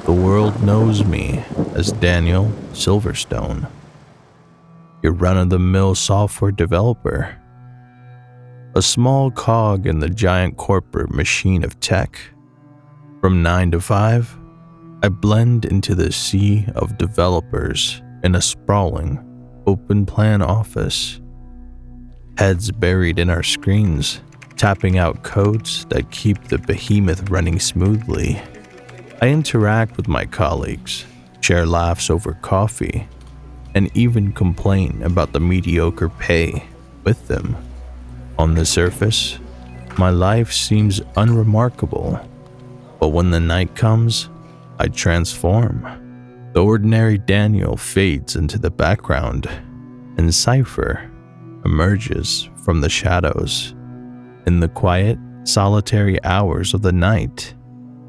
The world knows me as Daniel Silverstone, your run-of-the-mill software developer, a small cog in the giant corporate machine of tech. From 9 to 5, I blend into the sea of developers in a sprawling, open-plan office, heads buried in our screens, tapping out codes that keep the behemoth running smoothly. I interact with my colleagues, share laughs over coffee, and even complain about the mediocre pay with them. On the surface, my life seems unremarkable, but when the night comes, I transform. The ordinary Daniel fades into the background, and Cypher emerges from the shadows. In the quiet, solitary hours of the night,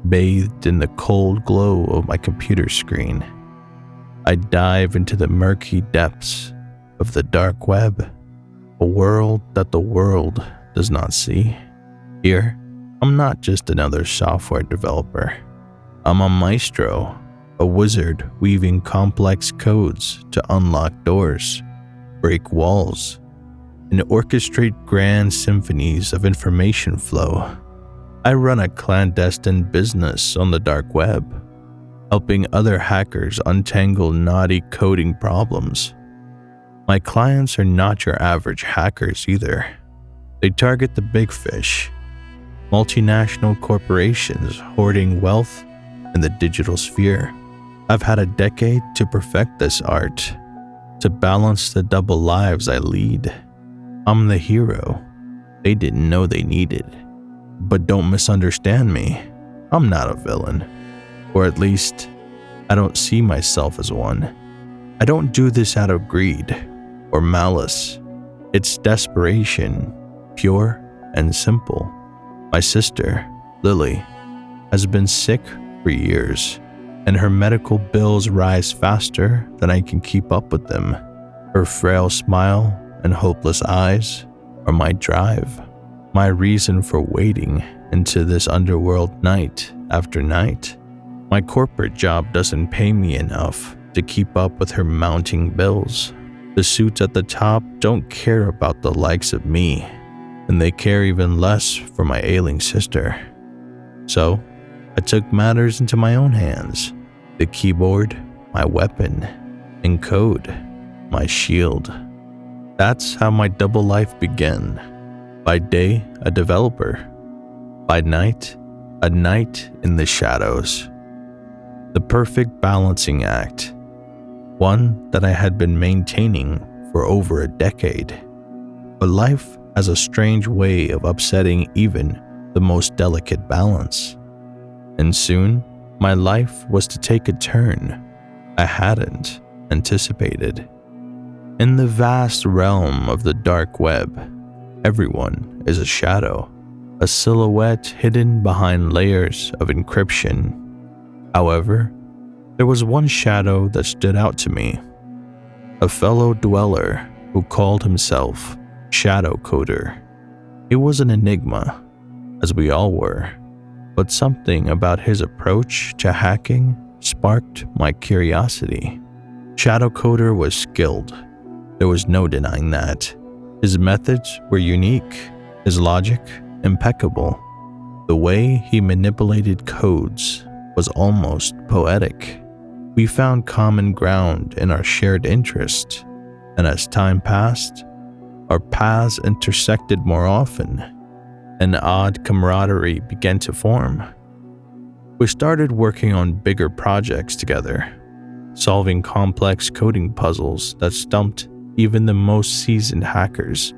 bathed in the cold glow of my computer screen, I dive into the murky depths of the dark web, a world that the world does not see. Here, I'm not just another software developer. I'm a maestro, a wizard weaving complex codes to unlock doors, break walls, and orchestrate grand symphonies of information flow. I run a clandestine business on the dark web, helping other hackers untangle knotty coding problems. My clients are not your average hackers either. They target the big fish, multinational corporations hoarding wealth in the digital sphere. I've had a decade to perfect this art, to balance the double lives I lead. I'm the hero they didn't know they needed. But don't misunderstand me. I'm not a villain. Or at least, I don't see myself as one. I don't do this out of greed or malice. It's desperation, pure and simple. My sister, Lily, has been sick for years, and her medical bills rise faster than I can keep up with them. Her frail smile and hopeless eyes are my drive, my reason for waiting into this underworld night after night. My corporate job doesn't pay me enough to keep up with her mounting bills. The suits at the top don't care about the likes of me, and they care even less for my ailing sister. So, I took matters into my own hands. The keyboard, my weapon, and code, my shield. That's how my double life began. By day, a developer. By night, a knight in the shadows. The perfect balancing act. One that I had been maintaining for over a decade. But life has a strange way of upsetting even the most delicate balance. And soon, my life was to take a turn I hadn't anticipated. In the vast realm of the dark web, everyone is a shadow, a silhouette hidden behind layers of encryption. However, there was one shadow that stood out to me, a fellow dweller who called himself Shadow Coder. He was an enigma, as we all were, but something about his approach to hacking sparked my curiosity. Shadow Coder was skilled. There was no denying that. His methods were unique, his logic impeccable. The way he manipulated codes was almost poetic. We found common ground in our shared interest, and as time passed, our paths intersected more often. An odd camaraderie began to form. We started working on bigger projects together, solving complex coding puzzles that stumped even the most seasoned hackers.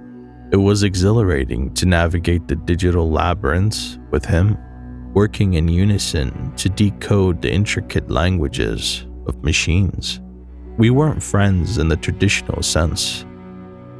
It was exhilarating to navigate the digital labyrinths with him, working in unison to decode the intricate languages of machines. We weren't friends in the traditional sense.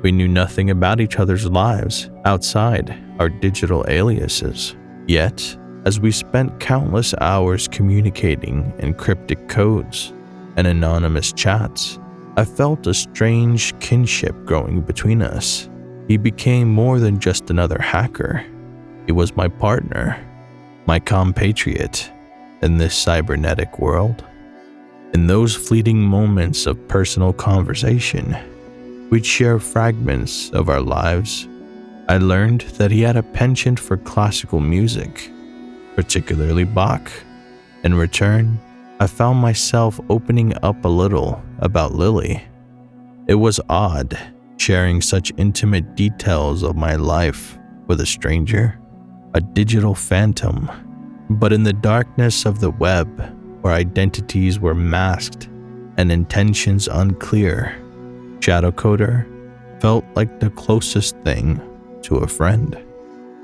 We knew nothing about each other's lives outside our digital aliases. Yet, as we spent countless hours communicating in cryptic codes and anonymous chats, I felt a strange kinship growing between us. He became more than just another hacker. He was my partner, my compatriot in this cybernetic world. In those fleeting moments of personal conversation, we'd share fragments of our lives. I learned that he had a penchant for classical music, particularly Bach. In return, I found myself opening up a little about Lily. It was odd sharing such intimate details of my life with a stranger, a digital phantom. But in the darkness of the web, where identities were masked and intentions unclear, Shadow Coder felt like the closest thing to a friend.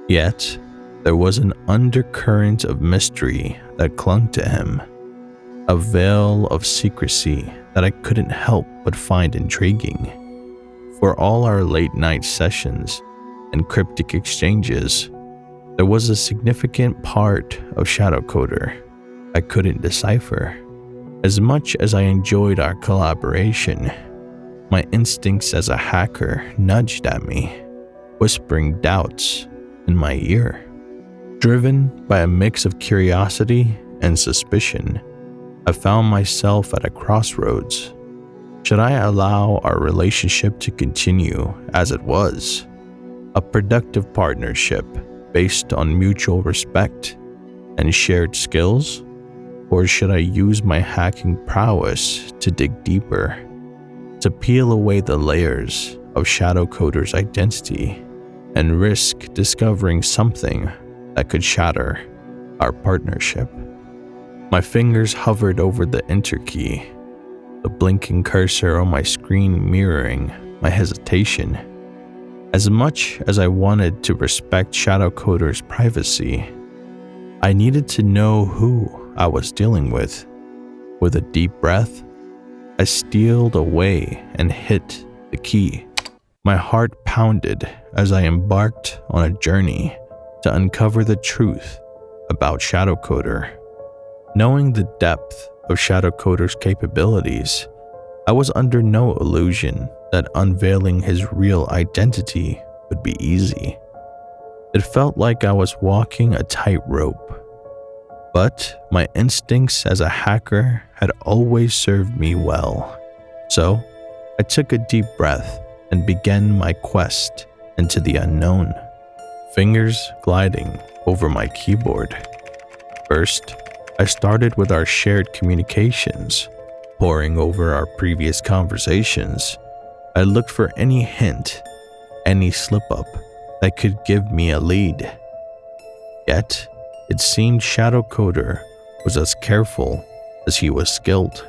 Yet, there was an undercurrent of mystery that clung to him, a veil of secrecy that I couldn't help but find intriguing. For all our late-night sessions and cryptic exchanges, there was a significant part of Shadow Coder I couldn't decipher. As much as I enjoyed our collaboration, my instincts as a hacker nudged at me, whispering doubts in my ear. Driven by a mix of curiosity and suspicion, I found myself at a crossroads. Should I allow our relationship to continue as it was, a productive partnership based on mutual respect and shared skills? Or should I use my hacking prowess to dig deeper, to peel away the layers of Shadow Coder's identity and risk discovering something that could shatter our partnership? My fingers hovered over the enter key, the blinking cursor on my screen mirroring my hesitation. As much as I wanted to respect Shadow Coder's privacy, I needed to know who I was dealing with. With a deep breath, I steeled away and hit the key. My heart pounded as I embarked on a journey to uncover the truth about Shadow Coder. Knowing the depth of Shadow Coder's capabilities, I was under no illusion that unveiling his real identity would be easy. It felt like I was walking a tightrope. But my instincts as a hacker had always served me well. So, I took a deep breath and began my quest into the unknown, fingers gliding over my keyboard. First, I started with our shared communications. Poring over our previous conversations, I looked for any hint, any slip-up that could give me a lead. Yet, it seemed Shadow Coder was as careful as he was skilled.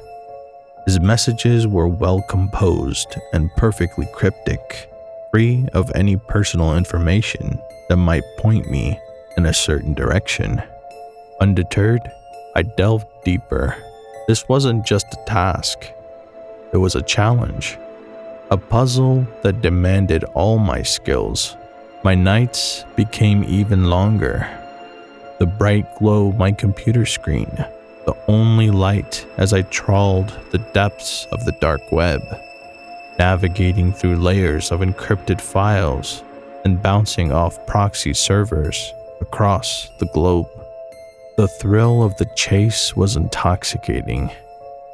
His messages were well composed and perfectly cryptic, free of any personal information that might point me in a certain direction. Undeterred, I delved deeper. This wasn't just a task. It was a challenge, a puzzle that demanded all my skills. My nights became even longer. The bright glow of my computer screen, the only light as I trawled the depths of the dark web, navigating through layers of encrypted files and bouncing off proxy servers across the globe. The thrill of the chase was intoxicating.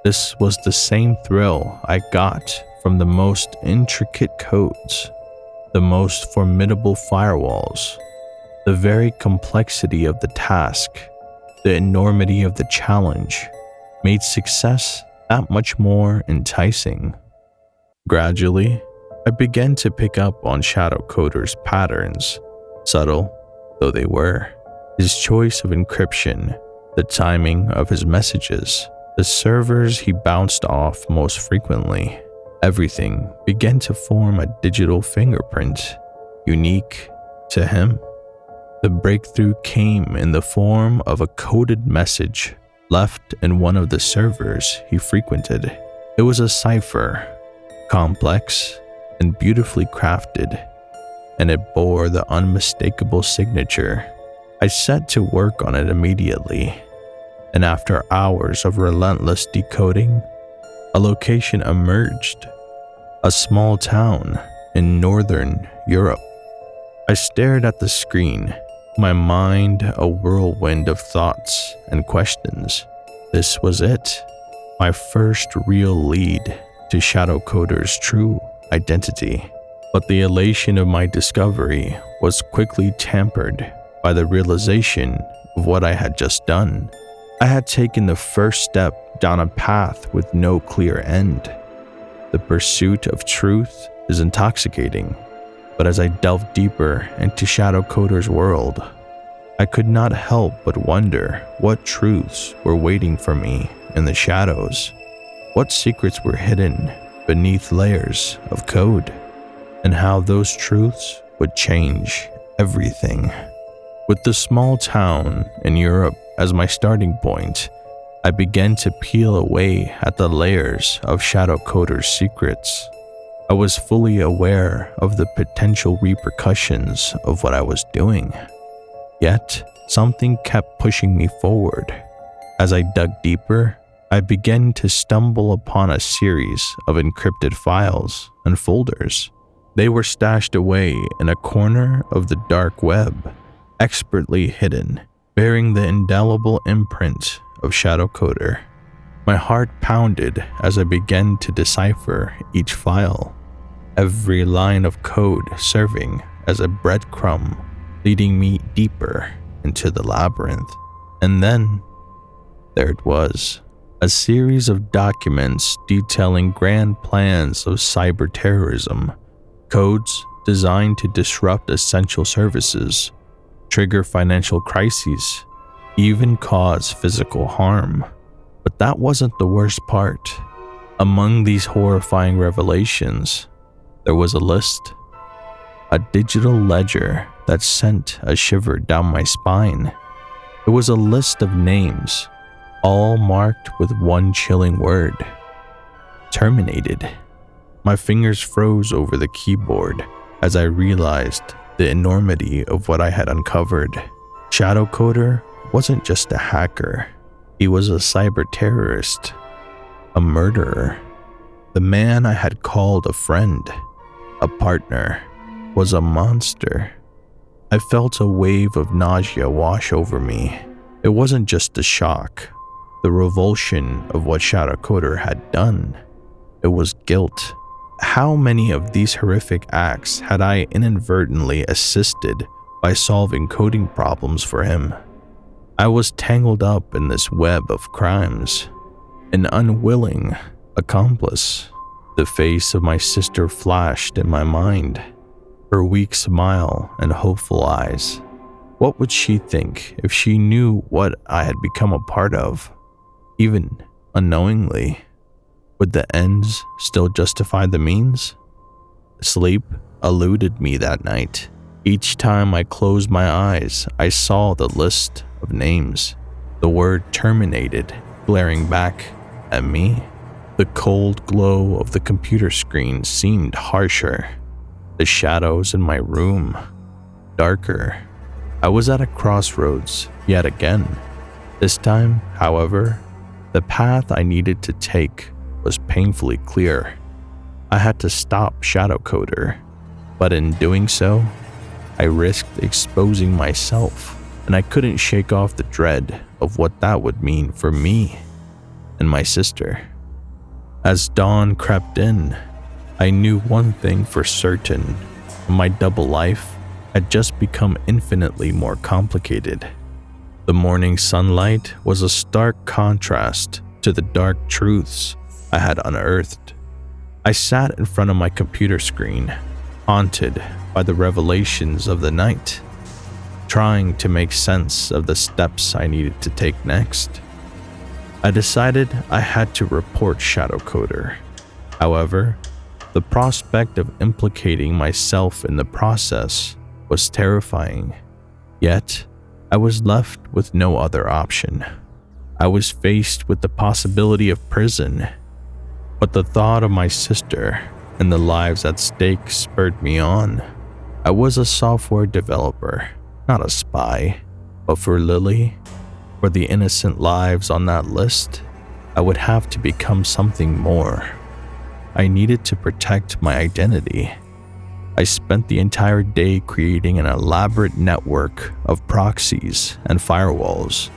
This was the same thrill I got from the most intricate codes, the most formidable firewalls. The very complexity of the task, the enormity of the challenge, made success that much more enticing. Gradually, I began to pick up on Shadow Coder's patterns, subtle though they were. His choice of encryption, the timing of his messages, the servers he bounced off most frequently. Everything began to form a digital fingerprint, unique to him. The breakthrough came in the form of a coded message left in one of the servers he frequented. It was a cipher, complex and beautifully crafted, and it bore the unmistakable signature. I set to work on it immediately, and after hours of relentless decoding, a location emerged: a small town in northern Europe. I stared at the screen, my mind a whirlwind of thoughts and questions. This was it, my first real lead to Shadow Coder's true identity. But the elation of my discovery was quickly tempered by the realization of what I had just done. I had taken the first step down a path with no clear end. The pursuit of truth is intoxicating, but as I delved deeper into Shadow Coder's world, I could not help but wonder what truths were waiting for me in the shadows, what secrets were hidden beneath layers of code, and how those truths would change everything. With the small town in Europe as my starting point, I began to peel away at the layers of Shadow Coder's secrets. I was fully aware of the potential repercussions of what I was doing. Yet, something kept pushing me forward. As I dug deeper, I began to stumble upon a series of encrypted files and folders. They were stashed away in a corner of the dark web, expertly hidden, bearing the indelible imprint of Shadow Coder. My heart pounded as I began to decipher each file, every line of code serving as a breadcrumb leading me deeper into the labyrinth. And then, there it was, a series of documents detailing grand plans of cyber terrorism, codes designed to disrupt essential services, trigger financial crises, even cause physical harm. But that wasn't the worst part. Among these horrifying revelations, there was a list, a digital ledger that sent a shiver down my spine. It was a list of names, all marked with one chilling word: terminated. My fingers froze over the keyboard as I realized the enormity of what I had uncovered. Shadow Coder wasn't just a hacker. He was a cyber terrorist, a murderer. The man I had called a friend, a partner, was a monster. I felt a wave of nausea wash over me. It wasn't just the shock, the revulsion of what Shadow Coder had done. It was guilt. How many of these horrific acts had I inadvertently assisted by solving coding problems for him? I was tangled up in this web of crimes, an unwilling accomplice. The face of my sister flashed in my mind, her weak smile and hopeful eyes. What would she think if she knew what I had become a part of, even unknowingly? Would the ends still justify the means? Sleep eluded me that night. Each time I closed my eyes, I saw the list of names, the word terminated glaring back at me. The cold glow of the computer screen seemed harsher, the shadows in my room darker. I was at a crossroads yet again. This time, however, the path I needed to take was painfully clear. I had to stop Shadow Coder, but in doing so, I risked exposing myself, and I couldn't shake off the dread of what that would mean for me and my sister. As dawn crept in, I knew one thing for certain: my double life had just become infinitely more complicated. The morning sunlight was a stark contrast to the dark truths I had unearthed. I sat in front of my computer screen, haunted by the revelations of the night, trying to make sense of the steps I needed to take next. I decided I had to report Shadow Coder. However, the prospect of implicating myself in the process was terrifying. Yet, I was left with no other option. I was faced with the possibility of prison, but the thought of my sister and the lives at stake spurred me on. I was a software developer, not a spy, but for Lily, for the innocent lives on that list, I would have to become something more. I needed to protect my identity. I spent the entire day creating an elaborate network of proxies and firewalls,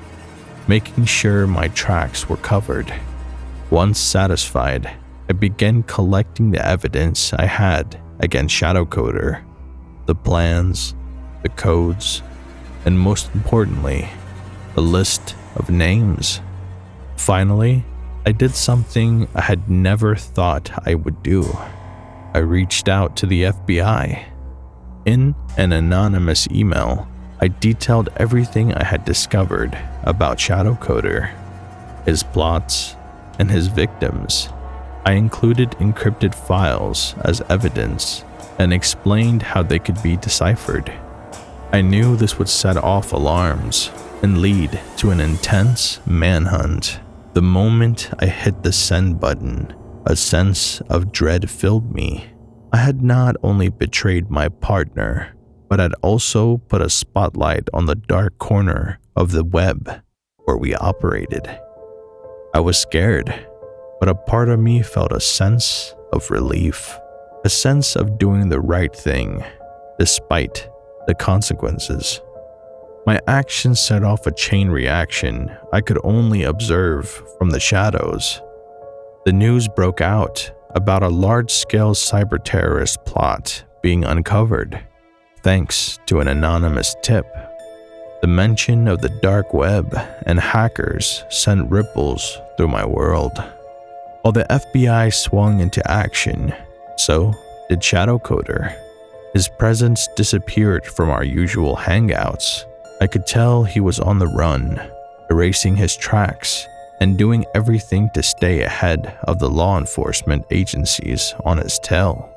making sure my tracks were covered. Once satisfied, I began collecting the evidence I had against Shadowcoder, the plans, the codes, and most importantly, a list of names. Finally, I did something I had never thought I would do. I reached out to the FBI. In an anonymous email, I detailed everything I had discovered about Shadowcoder, his plots, and his victims. I included encrypted files as evidence and explained how they could be deciphered. I knew this would set off alarms and lead to an intense manhunt. The moment I hit the send button, a sense of dread filled me. I had not only betrayed my partner, but had also put a spotlight on the dark corner of the web where we operated. I was scared, but a part of me felt a sense of relief, a sense of doing the right thing, despite the consequences. My actions set off a chain reaction I could only observe from the shadows. The news broke out about a large-scale cyber-terrorist plot being uncovered, thanks to an anonymous tip. The mention of the dark web and hackers sent ripples through my world. While the FBI swung into action, so did Shadowcoder. His presence disappeared from our usual hangouts. I could tell he was on the run, erasing his tracks and doing everything to stay ahead of the law enforcement agencies on his tail.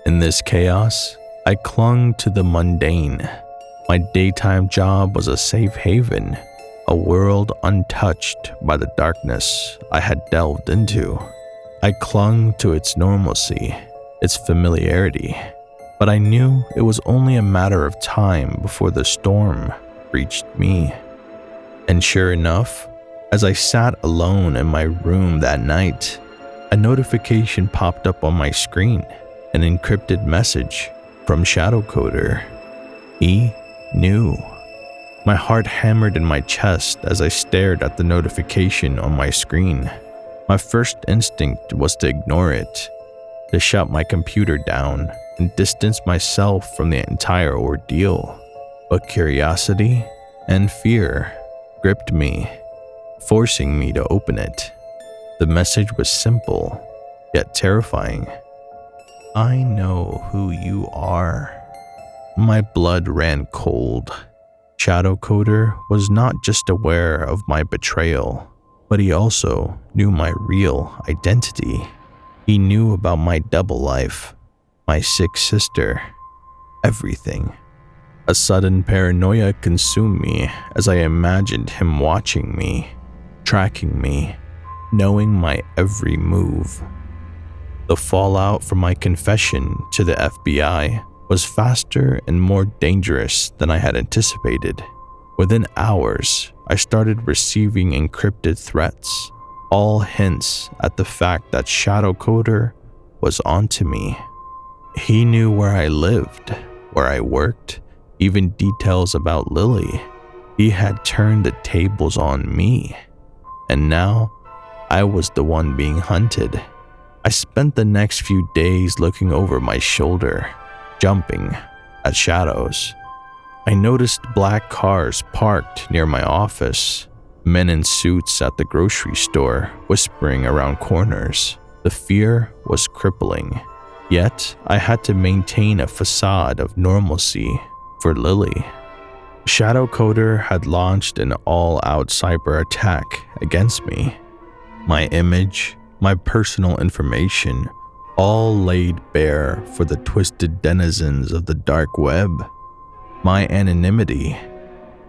In this chaos, I clung to the mundane. My daytime job was a safe haven, a world untouched by the darkness I had delved into. I clung to its normalcy, its familiarity, but I knew it was only a matter of time before the storm reached me. And sure enough, as I sat alone in my room that night, a notification popped up on my screen, an encrypted message from Shadowcoder. He knew. My heart hammered in my chest as I stared at the notification on my screen. My first instinct was to ignore it, to shut my computer down and distance myself from the entire ordeal. But curiosity and fear gripped me, forcing me to open it. The message was simple, yet terrifying. I know who you are. My blood ran cold. Shadowcoder was not just aware of my betrayal, but he also knew my real identity. He knew about my double life, my sick sister, everything. A sudden paranoia consumed me as I imagined him watching me, tracking me, knowing my every move. The fallout from my confession to the FBI was faster and more dangerous than I had anticipated. Within hours, I started receiving encrypted threats, all hints at the fact that Shadowcoder was onto me. He knew where I lived, where I worked, even details about Lily. He had turned the tables on me, and now I was the one being hunted. I spent the next few days looking over my shoulder, jumping at shadows. I noticed black cars parked near my office, men in suits at the grocery store whispering around corners. The fear was crippling, yet I had to maintain a facade of normalcy for Lily. Shadowcoder had launched an all-out cyber attack against me. My image, my personal information, all laid bare for the twisted denizens of the dark web. My anonymity,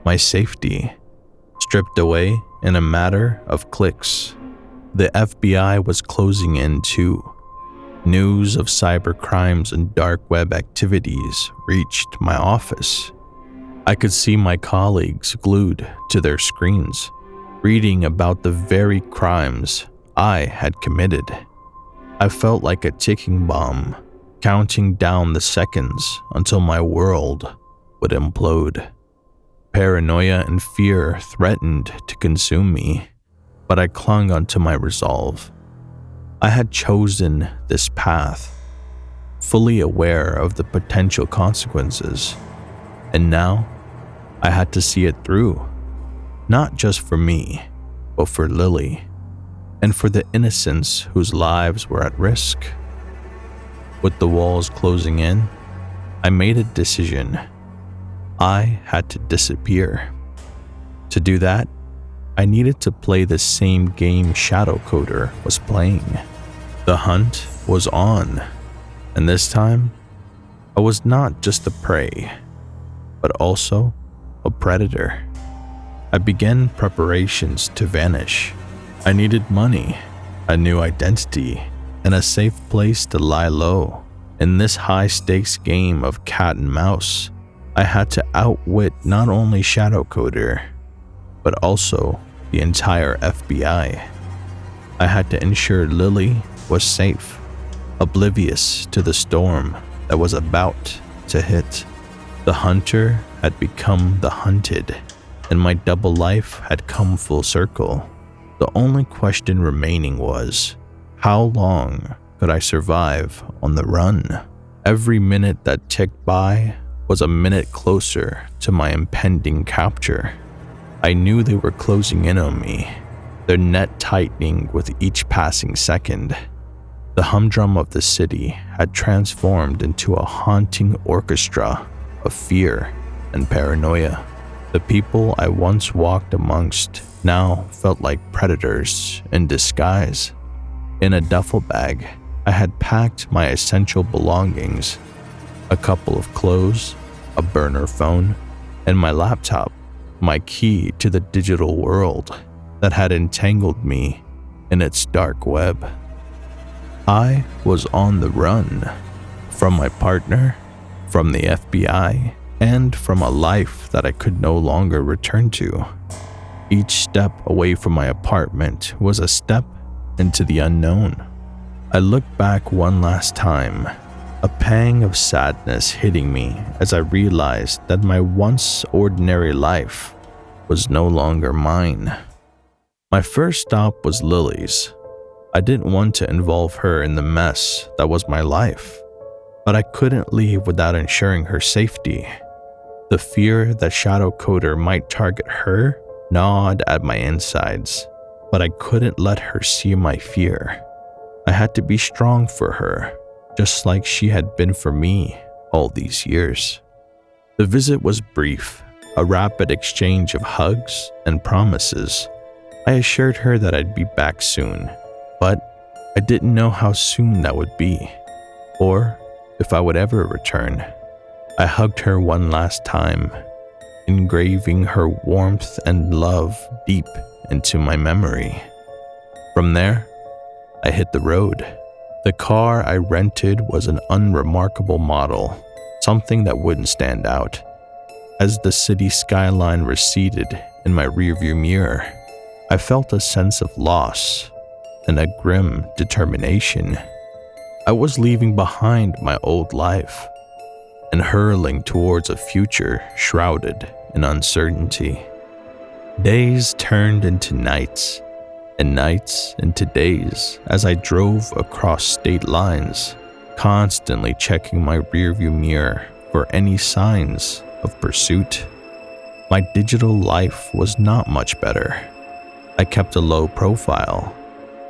my safety, stripped away in a matter of clicks. The FBI was closing in too. News of cyber crimes and dark web activities reached my office. I could see my colleagues glued to their screens, reading about the very crimes I had committed. I felt like a ticking bomb, counting down the seconds until my world would implode. Paranoia and fear threatened to consume me, but I clung onto my resolve. I had chosen this path, fully aware of the potential consequences, and now I had to see it through, not just for me, but for Lily, and for the innocents whose lives were at risk. With the walls closing in, I made a decision. I had to disappear. To do that, I needed to play the same game Shadow Coder was playing. The hunt was on, and this time, I was not just a prey, but also a predator. I began preparations to vanish. I needed money, a new identity, and a safe place to lie low. In this high-stakes game of cat and mouse, I had to outwit not only Shadow Coder, but also the entire FBI. I had to ensure Lily was safe, oblivious to the storm that was about to hit. The hunter had become the hunted, and my double life had come full circle. The only question remaining was, how long could I survive on the run? Every minute that ticked by was a minute closer to my impending capture. I knew they were closing in on me, their net tightening with each passing second. The humdrum of the city had transformed into a haunting orchestra of fear and paranoia. The people I once walked amongst now felt like predators in disguise. In a duffel bag, I had packed my essential belongings, a couple of clothes, a burner phone, and my laptop, my key to the digital world that had entangled me in its dark web. I was on the run from my partner, from the FBI, and from a life that I could no longer return to. Each step away from my apartment was a step into the unknown. I looked back one last time, a pang of sadness hitting me as I realized that my once ordinary life was no longer mine. My first stop was Lily's. I didn't want to involve her in the mess that was my life, but I couldn't leave without ensuring her safety. The fear that Shadow Coder might target her gnawed at my insides, but I couldn't let her see my fear. I had to be strong for her, just like she had been for me all these years. The visit was brief, a rapid exchange of hugs and promises. I assured her that I'd be back soon, but I didn't know how soon that would be, or if I would ever return. I hugged her one last time, engraving her warmth and love deep into my memory. From there, I hit the road. The car I rented was an unremarkable model, something that wouldn't stand out. As the city skyline receded in my rearview mirror, I felt a sense of loss and a grim determination. I was leaving behind my old life and hurtling towards a future shrouded in uncertainty. Days turned into nights, and nights into days as I drove across state lines, constantly checking my rearview mirror for any signs of pursuit. My digital life was not much better. I kept a low profile,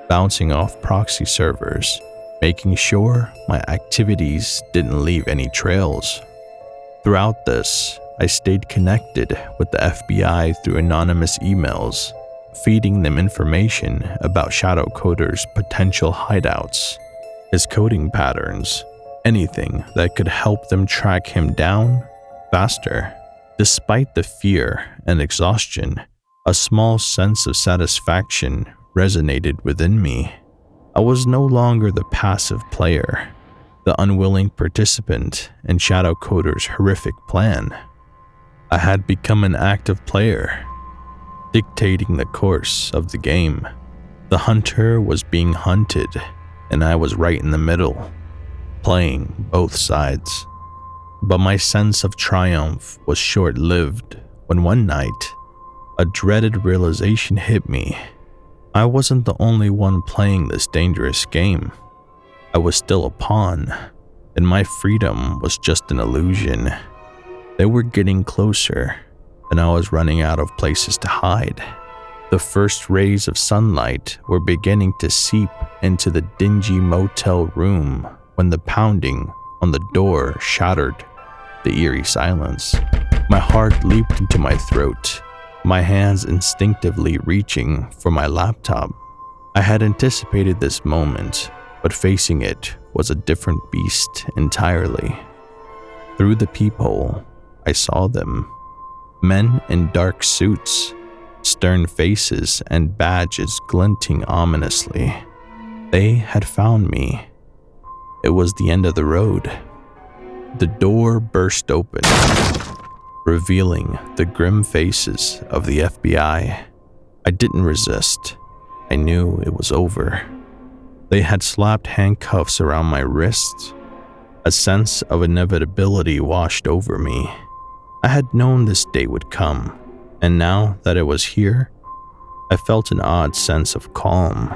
bouncing off proxy servers, making sure my activities didn't leave any trails. Throughout this, I stayed connected with the FBI through anonymous emails, feeding them information about Shadow Coder's potential hideouts, his coding patterns, anything that could help them track him down faster. Despite the fear and exhaustion, a small sense of satisfaction resonated within me. I was no longer the passive player, the unwilling participant in Shadow Coder's horrific plan. I had become an active player, dictating the course of the game. The hunter was being hunted, and I was right in the middle, playing both sides. But my sense of triumph was short-lived when one night, a dreaded realization hit me. I wasn't the only one playing this dangerous game. I was still a pawn, and my freedom was just an illusion. They were getting closer, and I was running out of places to hide. The first rays of sunlight were beginning to seep into the dingy motel room when the pounding on the door shattered the eerie silence. My heart leaped into my throat, my hands instinctively reaching for my laptop. I had anticipated this moment, but facing it was a different beast entirely. Through the peephole, I saw them. Men in dark suits, stern faces and badges glinting ominously. They had found me. It was the end of the road. The door burst open, revealing the grim faces of the FBI. I didn't resist. I knew it was over. They had slapped handcuffs around my wrists. A sense of inevitability washed over me. I had known this day would come, and now that it was here, I felt an odd sense of calm.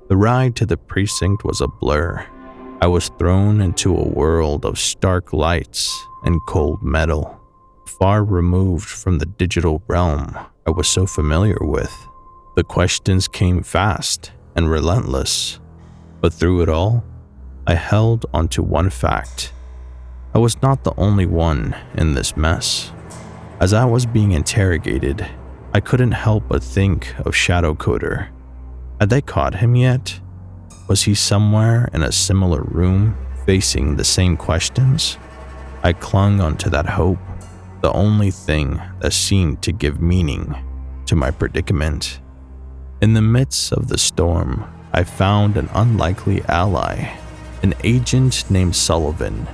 The ride to the precinct was a blur. I was thrown into a world of stark lights and cold metal, far removed from the digital realm I was so familiar with. The questions came fast and relentless, but through it all, I held onto one fact. I was not the only one in this mess. As I was being interrogated, I couldn't help but think of Shadow Coder. Had they caught him yet? Was he somewhere in a similar room, facing the same questions? I clung onto that hope, the only thing that seemed to give meaning to my predicament. In the midst of the storm, I found an unlikely ally, an agent named Sullivan,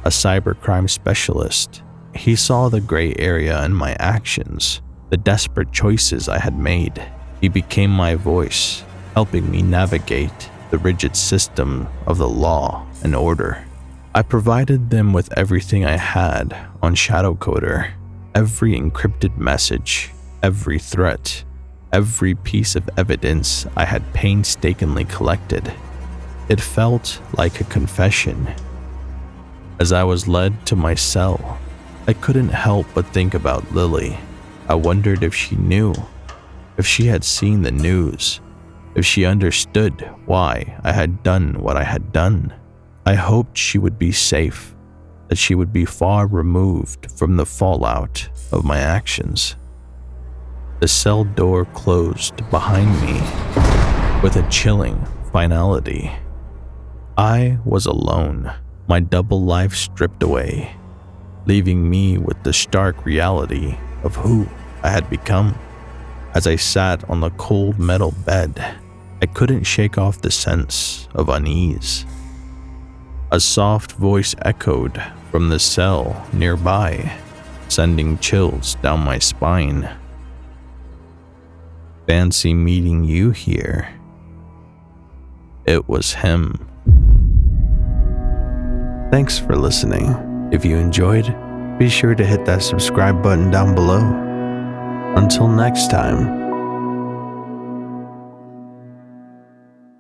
a cybercrime specialist. He saw the gray area in my actions, the desperate choices I had made. He became my voice, helping me navigate the rigid system of the law and order. I provided them with everything I had on Shadow Coder, every encrypted message, every threat, every piece of evidence I had painstakingly collected. It felt like a confession. As I was led to my cell, I couldn't help but think about Lily. I wondered if she knew, if she had seen the news, if she understood why I had done what I had done. I hoped she would be safe, that she would be far removed from the fallout of my actions. The cell door closed behind me with a chilling finality. I was alone, my double life stripped away, leaving me with the stark reality of who I had become. As I sat on the cold metal bed, I couldn't shake off the sense of unease. A soft voice echoed from the cell nearby, sending chills down my spine. "Fancy meeting you here." It was him. Thanks for listening. If you enjoyed, be sure to hit that subscribe button down below. Until next time.